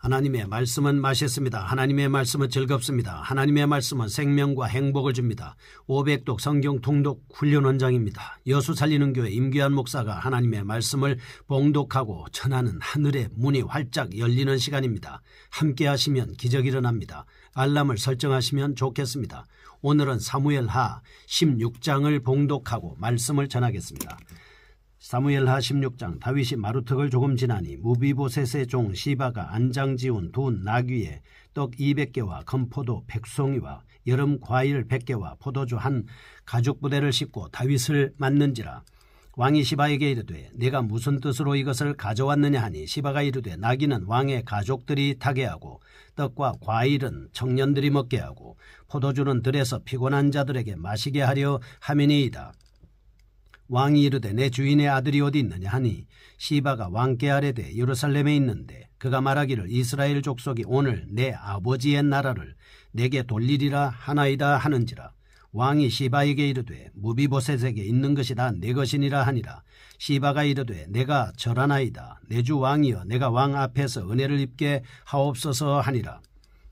하나님의 말씀은 맛있습니다. 하나님의 말씀은 즐겁습니다. 하나님의 말씀은 생명과 행복을 줍니다. 500독 성경 통독 훈련 원장입니다. 여수 살리는 교회 임규환 목사가 하나님의 말씀을 봉독하고 전하는 하늘의 문이 활짝 열리는 시간입니다. 함께 하시면 기적이 일어납니다. 알람을 설정하시면 좋겠습니다. 오늘은 사무엘하 16장을 봉독하고 말씀을 전하겠습니다. 사무엘하 16장. 다윗이 마루턱을 조금 지나니 무비보셋의 종 시바가 안장지운 두 나귀에 떡 200개와 건포도 100송이와 여름 과일 100개와 포도주 한 가죽부대를 싣고 다윗을 맞는지라. 왕이 시바에게 이르되 내가 무슨 뜻으로 이것을 가져왔느냐 하니 시바가 이르되 나귀는 왕의 가족들이 타게 하고 떡과 과일은 청년들이 먹게 하고 포도주는 들에서 피곤한 자들에게 마시게 하려 함이니이다. 왕이 이르되 내 주인의 아들이 어디 있느냐 하니 시바가 왕께 아뢰되 예루살렘에 있는데 그가 말하기를 이스라엘 족속이 오늘 내 아버지의 나라를 내게 돌리리라 하나이다 하는지라. 왕이 시바에게 이르되 무비보셋에게 있는 것이 다 내 것이니라 하니라. 시바가 이르되 내가 절하나이다. 내 주 왕이여 내가 왕 앞에서 은혜를 입게 하옵소서 하니라.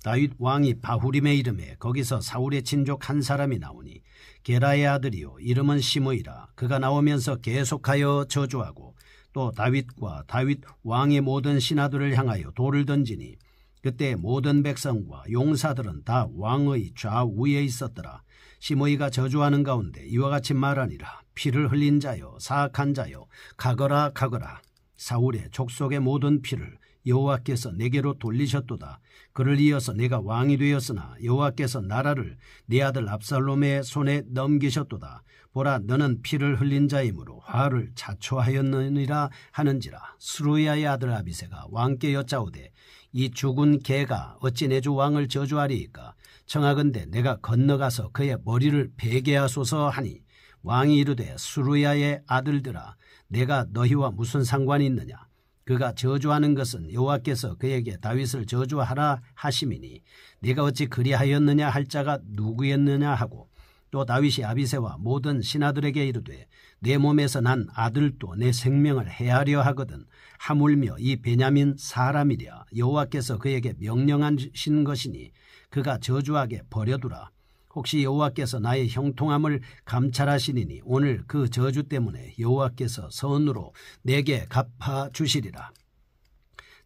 다윗 왕이 바후림에 이름에 거기서 사울의 친족 한 사람이 나오니 게라의 아들이요 이름은 시므이라. 그가 나오면서 계속하여 저주하고 또 다윗과 다윗 왕의 모든 신하들을 향하여 돌을 던지니 그때 모든 백성과 용사들은 다 왕의 좌우에 있었더라. 시므이가 저주하는 가운데 이와 같이 말하니라. 피를 흘린 자여 사악한 자여 가거라 가거라. 사울의 족속의 모든 피를 여호와께서 내게로 돌리셨도다. 그를 이어서 내가 왕이 되었으나 여호와께서 나라를 네 아들 압살롬의 손에 넘기셨도다. 보라 너는 피를 흘린 자이므로 화를 자초하였느니라 하는지라. 스루야의 아들 아비새가 왕께 여짜오되 이 죽은 개가 어찌 내 주 왕을 저주하리이까. 청하건대 내가 건너가서 그의 머리를 베게 하소서 하니 왕이 이르되 스루야의 아들들아 내가 너희와 무슨 상관이 있느냐. 그가 저주하는 것은 여호와께서 그에게 다윗을 저주하라 하심이니 네가 어찌 그리하였느냐 할 자가 누구였느냐 하고 또 다윗이 아비새와 모든 신하들에게 이르되 내 몸에서 난 아들도 내 생명을 해하려 하거든 하물며 이 베냐민 사람이랴. 여호와께서 그에게 명령하신 것이니 그가 저주하게 버려두라. 혹시 여호와께서 나의 형통함을 감찰하시니니 오늘 그 저주 때문에 여호와께서 선으로 내게 갚아주시리라.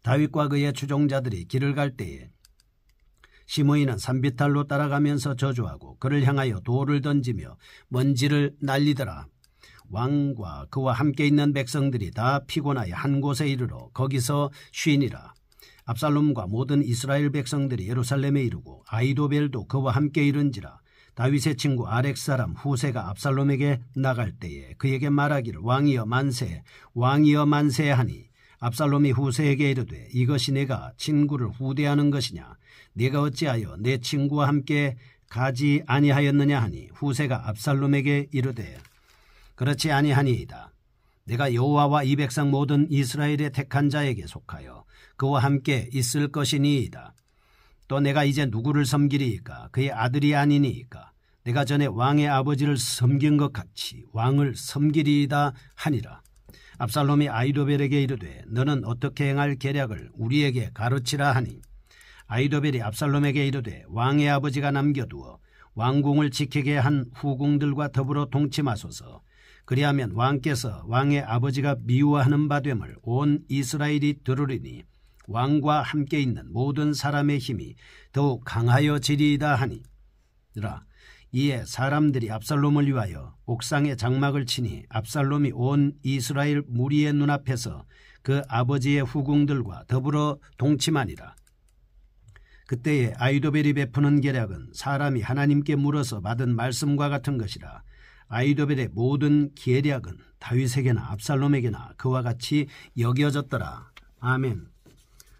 다윗과 그의 추종자들이 길을 갈 때에 시므이는 산비탈로 따라가면서 저주하고 그를 향하여 돌을 던지며 먼지를 날리더라. 왕과 그와 함께 있는 백성들이 다 피곤하여 한 곳에 이르러 거기서 쉬니라. 압살롬과 모든 이스라엘 백성들이 예루살렘에 이르고 아히도벨도 그와 함께 이른지라. 다윗의 친구 아렉 사람 후세가 압살롬에게 나갈 때에 그에게 말하기를 왕이여 만세 왕이여 만세 하니 압살롬이 후세에게 이르되 이것이 내가 친구를 후대하는 것이냐. 네가 어찌하여 내 친구와 함께 가지 아니하였느냐 하니 후세가 압살롬에게 이르되 그렇지 아니하니이다. 내가 여호와와 이 백성 모든 이스라엘의 택한 자에게 속하여 그와 함께 있을 것이니이다. 또 내가 이제 누구를 섬기리이까. 그의 아들이 아니니이까. 내가 전에 왕의 아버지를 섬긴 것 같이 왕을 섬기리이다 하니라. 압살롬이 아히도벨에게 이르되 너는 어떻게 행할 계략을 우리에게 가르치라 하니 아히도벨이 압살롬에게 이르되 왕의 아버지가 남겨두어 왕궁을 지키게 한 후궁들과 더불어 동침하소서. 그리하면 왕께서 왕의 아버지가 미워하는 바 됨을 온 이스라엘이 들으리니 왕과 함께 있는 모든 사람의 힘이 더욱 강하여지리이다 하니라. 이에 사람들이 압살롬을 위하여 옥상에 장막을 치니 압살롬이 온 이스라엘 무리의 눈앞에서 그 아버지의 후궁들과 더불어 동침하니라. 그때에 아히도벨이 베푸는 계략은 사람이 하나님께 물어서 받은 말씀과 같은 것이라. 아히도벨의 모든 계략은 다윗에게나 압살롬에게나 그와 같이 여겨졌더라. 아멘.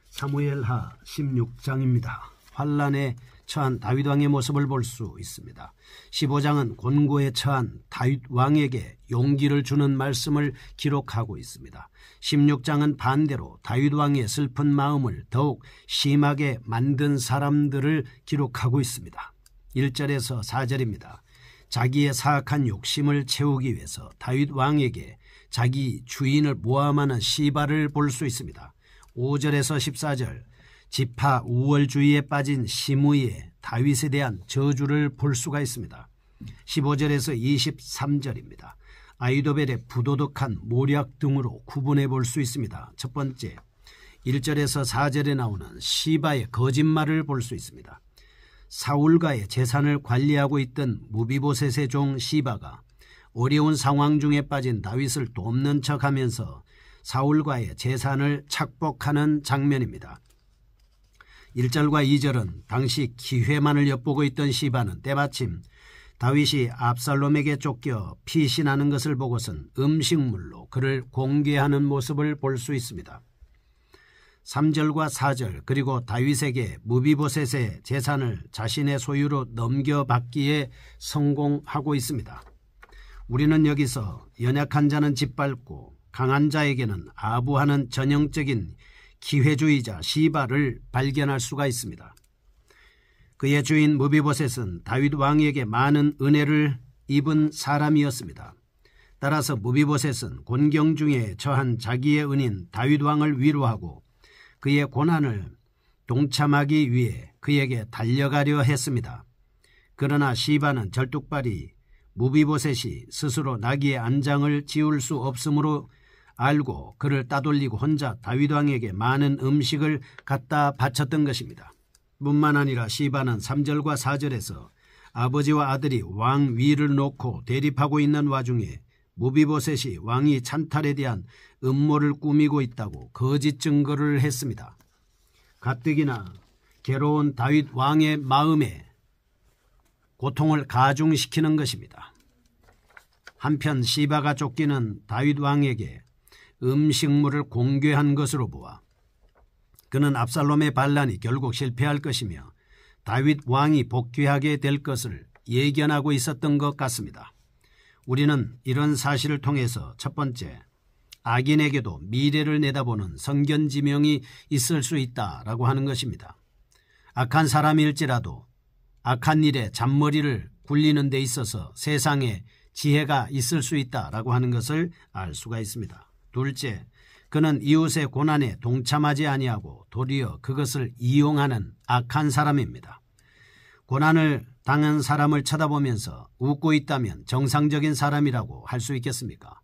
사무엘하 16장입니다. 환란에 처한 다윗 왕의 모습을 볼 수 있습니다. 15장은 곤고에 처한 다윗 왕에게 용기를 주는 말씀을 기록하고 있습니다. 16장은 반대로 다윗 왕의 슬픈 마음을 더욱 심하게 만든 사람들을 기록하고 있습니다. 1절에서 4절입니다. 자기의 사악한 욕심을 채우기 위해서 다윗 왕에게 자기 주인을 모함하는 시바를 볼 수 있습니다. 5절에서 14절 지파 우월주의에 빠진 시므이의 다윗에 대한 저주를 볼 수가 있습니다. 15절에서 23절입니다. 아히도벨의 부도덕한 모략 등으로 구분해 볼 수 있습니다. 첫 번째, 1절에서 4절에 나오는 시바의 거짓말을 볼 수 있습니다. 사울과의 재산을 관리하고 있던 무비보셋의 종 시바가 어려운 상황 중에 빠진 다윗을 돕는 척하면서 사울과의 재산을 착복하는 장면입니다. 1절과 2절은 당시 기회만을 엿보고 있던 시바는 때마침 다윗이 압살롬에게 쫓겨 피신하는 것을 보고선 음식물로 그를 공개하는 모습을 볼 수 있습니다. 3절과 4절 그리고 다윗에게 무비보셋의 재산을 자신의 소유로 넘겨받기에 성공하고 있습니다. 우리는 여기서 연약한 자는 짓밟고 강한 자에게는 아부하는 전형적인 기회주의자 시바를 발견할 수가 있습니다. 그의 주인 무비보셋은 다윗 왕에게 많은 은혜를 입은 사람이었습니다. 따라서 무비보셋은 곤경 중에 처한 자기의 은인 다윗 왕을 위로하고 그의 고난을 동참하기 위해 그에게 달려가려 했습니다. 그러나 시바는 절뚝발이 무비보셋이 스스로 나귀의 안장을 지울 수 없으므로 알고 그를 따돌리고 혼자 다윗 왕에게 많은 음식을 갖다 바쳤던 것입니다. 뿐만 아니라 시바는 3절과 4절에서 아버지와 아들이 왕 위를 놓고 대립하고 있는 와중에 무비보셋이 왕이 찬탈에 대한 음모를 꾸미고 있다고 거짓 증거를 했습니다. 가뜩이나 괴로운 다윗 왕의 마음에 고통을 가중시키는 것입니다. 한편 시바가 쫓기는 다윗 왕에게 음식물을 공개한 것으로 보아 그는 압살롬의 반란이 결국 실패할 것이며 다윗 왕이 복귀하게 될 것을 예견하고 있었던 것 같습니다. 우리는 이런 사실을 통해서 첫 번째, 악인에게도 미래를 내다보는 선견지명이 있을 수 있다라고 하는 것입니다. 악한 사람일지라도 악한 일에 잔머리를 굴리는 데 있어서 세상에 지혜가 있을 수 있다라고 하는 것을 알 수가 있습니다. 둘째, 그는 이웃의 고난에 동참하지 아니하고 도리어 그것을 이용하는 악한 사람입니다. 고난을 당한 사람을 쳐다보면서 웃고 있다면 정상적인 사람이라고 할 수 있겠습니까?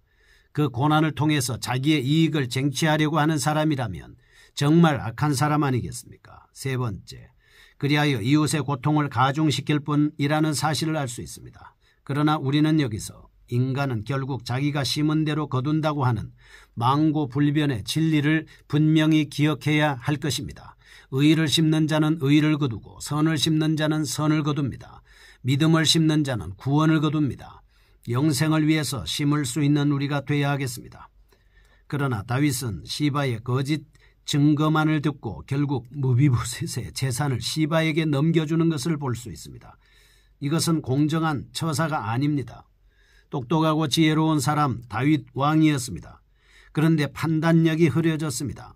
그 고난을 통해서 자기의 이익을 쟁취하려고 하는 사람이라면 정말 악한 사람 아니겠습니까? 세 번째, 그리하여 이웃의 고통을 가중시킬 뿐이라는 사실을 알 수 있습니다. 그러나 우리는 여기서 인간은 결국 자기가 심은 대로 거둔다고 하는 망고불변의 진리를 분명히 기억해야 할 것입니다. 의를 심는 자는 의를 거두고 선을 심는 자는 선을 거둡니다. 믿음을 심는 자는 구원을 거둡니다. 영생을 위해서 심을 수 있는 우리가 되어야 하겠습니다. 그러나 다윗은 시바의 거짓 증거만을 듣고 결국 무비보셋의 재산을 시바에게 넘겨주는 것을 볼 수 있습니다. 이것은 공정한 처사가 아닙니다. 똑똑하고 지혜로운 사람 다윗 왕이었습니다. 그런데 판단력이 흐려졌습니다.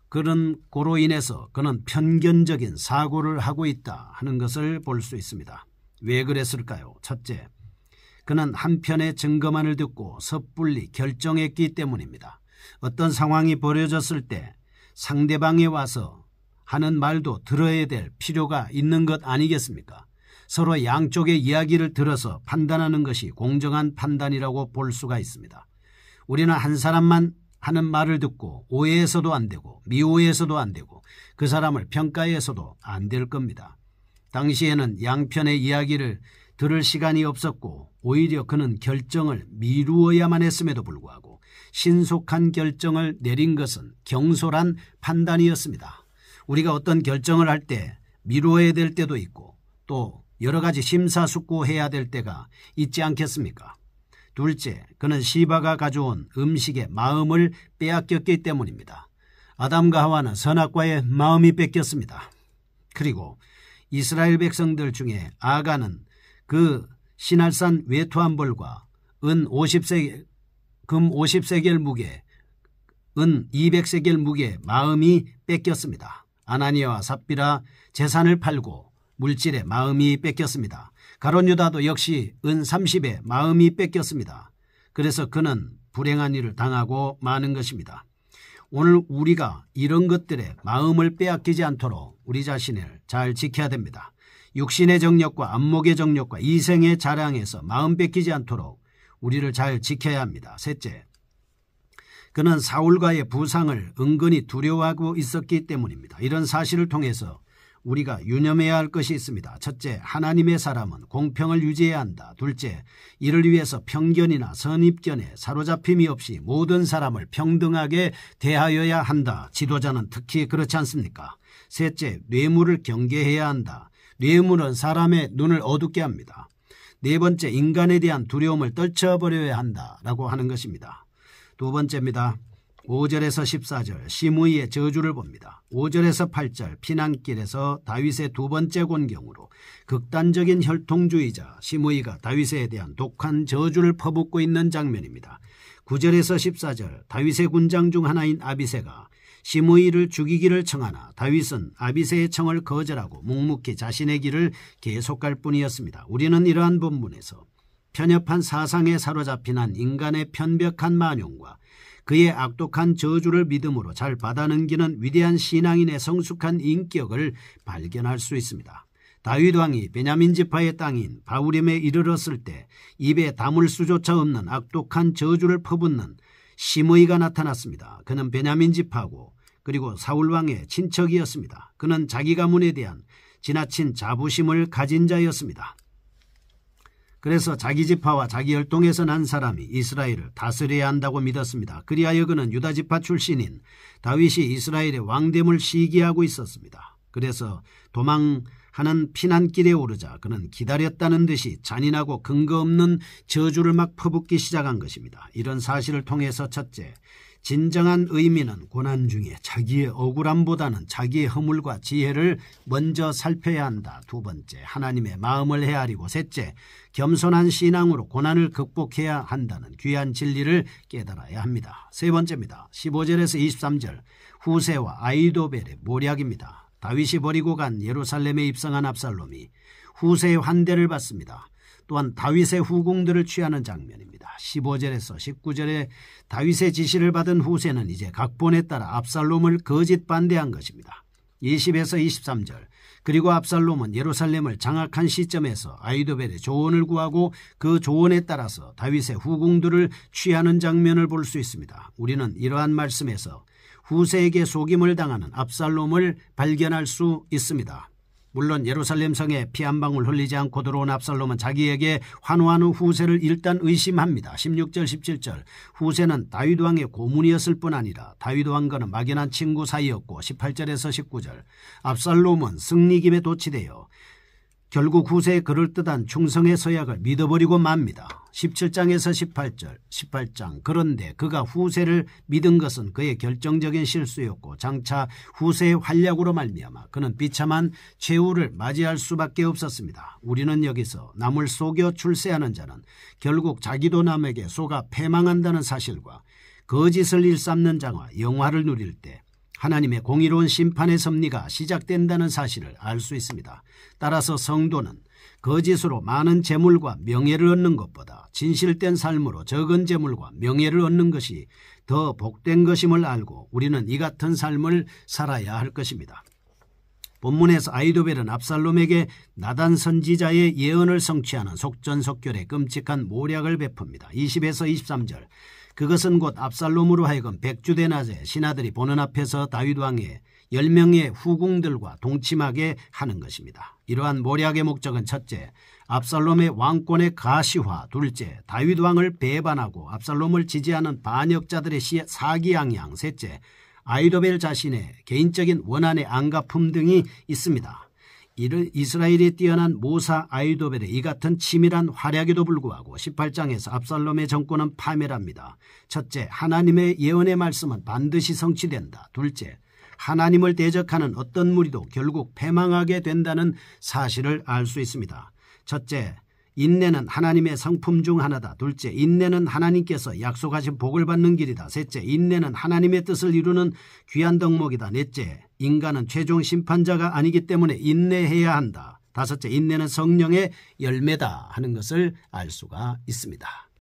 그로 인해서 그는 편견적인 사고를 하고 있다 하는 것을 볼 수 있습니다. 왜 그랬을까요? 첫째, 그는 한편의 증거만을 듣고 섣불리 결정했기 때문입니다. 어떤 상황이 벌어졌을 때 상대방이 와서 하는 말도 들어야 될 필요가 있는 것 아니겠습니까? 서로 양쪽의 이야기를 들어서 판단하는 것이 공정한 판단이라고 볼 수가 있습니다. 우리는 한 사람만 하는 말을 듣고 오해해서도 안 되고 미오해서도 안 되고 그 사람을 평가해서도 안 될 겁니다. 당시에는 양편의 이야기를 들을 시간이 없었고 오히려 그는 결정을 미루어야만 했음에도 불구하고 신속한 결정을 내린 것은 경솔한 판단이었습니다. 우리가 어떤 결정을 할 때 미루어야 될 때도 있고 또 여러 가지 심사숙고해야 될 때가 있지 않겠습니까? 둘째, 그는 시바가 가져온 음식의 마음을 빼앗겼기 때문입니다. 아담과 하와는 선악과의 마음이 뺏겼습니다. 그리고 이스라엘 백성들 중에 아가는 그 시날산 외투한 벌과 금 50세겔 무게, 은 200세겔 무게 마음이 뺏겼습니다. 아나니아와 삽비라 재산을 팔고 물질에 마음이 뺏겼습니다. 가룟 유다도 역시 은 30에 마음이 뺏겼습니다. 그래서 그는 불행한 일을 당하고 마는 것입니다. 오늘 우리가 이런 것들에 마음을 빼앗기지 않도록 우리 자신을 잘 지켜야 됩니다. 육신의 정욕과 안목의 정욕과 이생의 자랑에서 마음 뺏기지 않도록 우리를 잘 지켜야 합니다. 셋째, 그는 사울과의 부상을 은근히 두려워하고 있었기 때문입니다. 이런 사실을 통해서 우리가 유념해야 할 것이 있습니다. 첫째, 하나님의 사람은 공평을 유지해야 한다. 둘째, 이를 위해서 편견이나 선입견에 사로잡힘이 없이 모든 사람을 평등하게 대하여야 한다. 지도자는 특히 그렇지 않습니까? 셋째, 뇌물을 경계해야 한다. 뇌물은 사람의 눈을 어둡게 합니다. 네 번째, 인간에 대한 두려움을 떨쳐버려야 한다라고 하는 것입니다. 두 번째입니다. 5절에서 14절 시므이의 저주를 봅니다. 5절에서 8절 피난길에서 다윗의 두 번째 곤경으로 극단적인 혈통주의자 시므이가 다윗에 대한 독한 저주를 퍼붓고 있는 장면입니다. 9절에서 14절 다윗의 군장 중 하나인 아비새가 시므이를 죽이기를 청하나 다윗은 아비새의 청을 거절하고 묵묵히 자신의 길을 계속할 뿐이었습니다. 우리는 이러한 본문에서 편협한 사상에 사로잡힌 한 인간의 편벽한 만용과 그의 악독한 저주를 믿음으로 잘 받아넘기는 위대한 신앙인의 성숙한 인격을 발견할 수 있습니다. 다윗 왕이 베냐민 지파의 땅인 바후림에 이르렀을 때 입에 담을 수조차 없는 악독한 저주를 퍼붓는 시므이가 나타났습니다. 그는 베냐민 지파고 그리고 사울 왕의 친척이었습니다. 그는 자기 가문에 대한 지나친 자부심을 가진 자였습니다. 그래서 자기 지파와 자기 혈통에서 난 사람이 이스라엘을 다스려야 한다고 믿었습니다. 그리하여 그는 유다 지파 출신인 다윗이 이스라엘의 왕됨을 시기하고 있었습니다. 그래서 도망하는 피난길에 오르자 그는 기다렸다는 듯이 잔인하고 근거 없는 저주를 막 퍼붓기 시작한 것입니다. 이런 사실을 통해서 첫째, 진정한 의미는 고난 중에 자기의 억울함보다는 자기의 허물과 지혜를 먼저 살펴야 한다. 두 번째, 하나님의 마음을 헤아리고 셋째, 겸손한 신앙으로 고난을 극복해야 한다는 귀한 진리를 깨달아야 합니다. 세 번째입니다. 15절에서 23절 후세와 아이도벨의 모략입니다. 다윗이 버리고 간 예루살렘에 입성한 압살롬이 후세의 환대를 받습니다. 또한 다윗의 후궁들을 취하는 장면입니다. 15절에서 19절에 다윗의 지시를 받은 후세는 이제 각본에 따라 압살롬을 거짓 반대한 것입니다. 20에서 23절 그리고 압살롬은 예루살렘을 장악한 시점에서 아이도벨의 조언을 구하고 그 조언에 따라서 다윗의 후궁들을 취하는 장면을 볼 수 있습니다. 우리는 이러한 말씀에서 후세에게 속임을 당하는 압살롬을 발견할 수 있습니다. 물론 예루살렘 성에 피 한 방울 흘리지 않고 들어온 압살롬은 자기에게 환호하는 후세를 일단 의심합니다. 16절 17절 후세는 다윗 왕의 고문이었을 뿐 아니라 다윗 왕과는 막연한 친구 사이였고 18절에서 19절 압살롬은 승리김에 도취되어 결국 후세의 그럴듯한 충성의 서약을 믿어버리고 맙니다. 17장에서 18장 그런데 그가 후세를 믿은 것은 그의 결정적인 실수였고 장차 후세의 활약으로 말미암아 그는 비참한 최후를 맞이할 수밖에 없었습니다. 우리는 여기서 남을 속여 출세하는 자는 결국 자기도 남에게 속아 패망한다는 사실과 거짓을 일삼는 자와 영화를 누릴 때 하나님의 공의로운 심판의 섭리가 시작된다는 사실을 알 수 있습니다. 따라서 성도는 거짓으로 많은 재물과 명예를 얻는 것보다 진실된 삶으로 적은 재물과 명예를 얻는 것이 더 복된 것임을 알고 우리는 이 같은 삶을 살아야 할 것입니다. 본문에서 아이도벨은 압살롬에게 나단 선지자의 예언을 성취하는 속전속결의 끔찍한 모략을 베풉니다. 20에서 23절 그것은 곧 압살롬으로 하여금 백주대 낮에 신하들이 보는 앞에서 다윗 왕의 10명의 후궁들과 동침하게 하는 것입니다. 이러한 모략의 목적은 첫째, 압살롬의 왕권의 가시화, 둘째, 다윗 왕을 배반하고 압살롬을 지지하는 반역자들의 사기양양, 셋째, 아이도벨 자신의 개인적인 원한의 안갚음 등이 있습니다. 이스라엘이 뛰어난 모사 아이도벨의 이 같은 치밀한 활약에도 불구하고 18장에서 압살롬의 정권은 파멸합니다. 첫째, 하나님의 예언의 말씀은 반드시 성취된다. 둘째, 하나님을 대적하는 어떤 무리도 결국 패망하게 된다는 사실을 알 수 있습니다. 첫째, 인내는 하나님의 성품 중 하나다. 둘째, 인내는 하나님께서 약속하신 복을 받는 길이다. 셋째, 인내는 하나님의 뜻을 이루는 귀한 덕목이다. 넷째, 인간은 최종 심판자가 아니기 때문에 인내해야 한다. 다섯째, 인내는 성령의 열매다 하는 것을 알 수가 있습니다.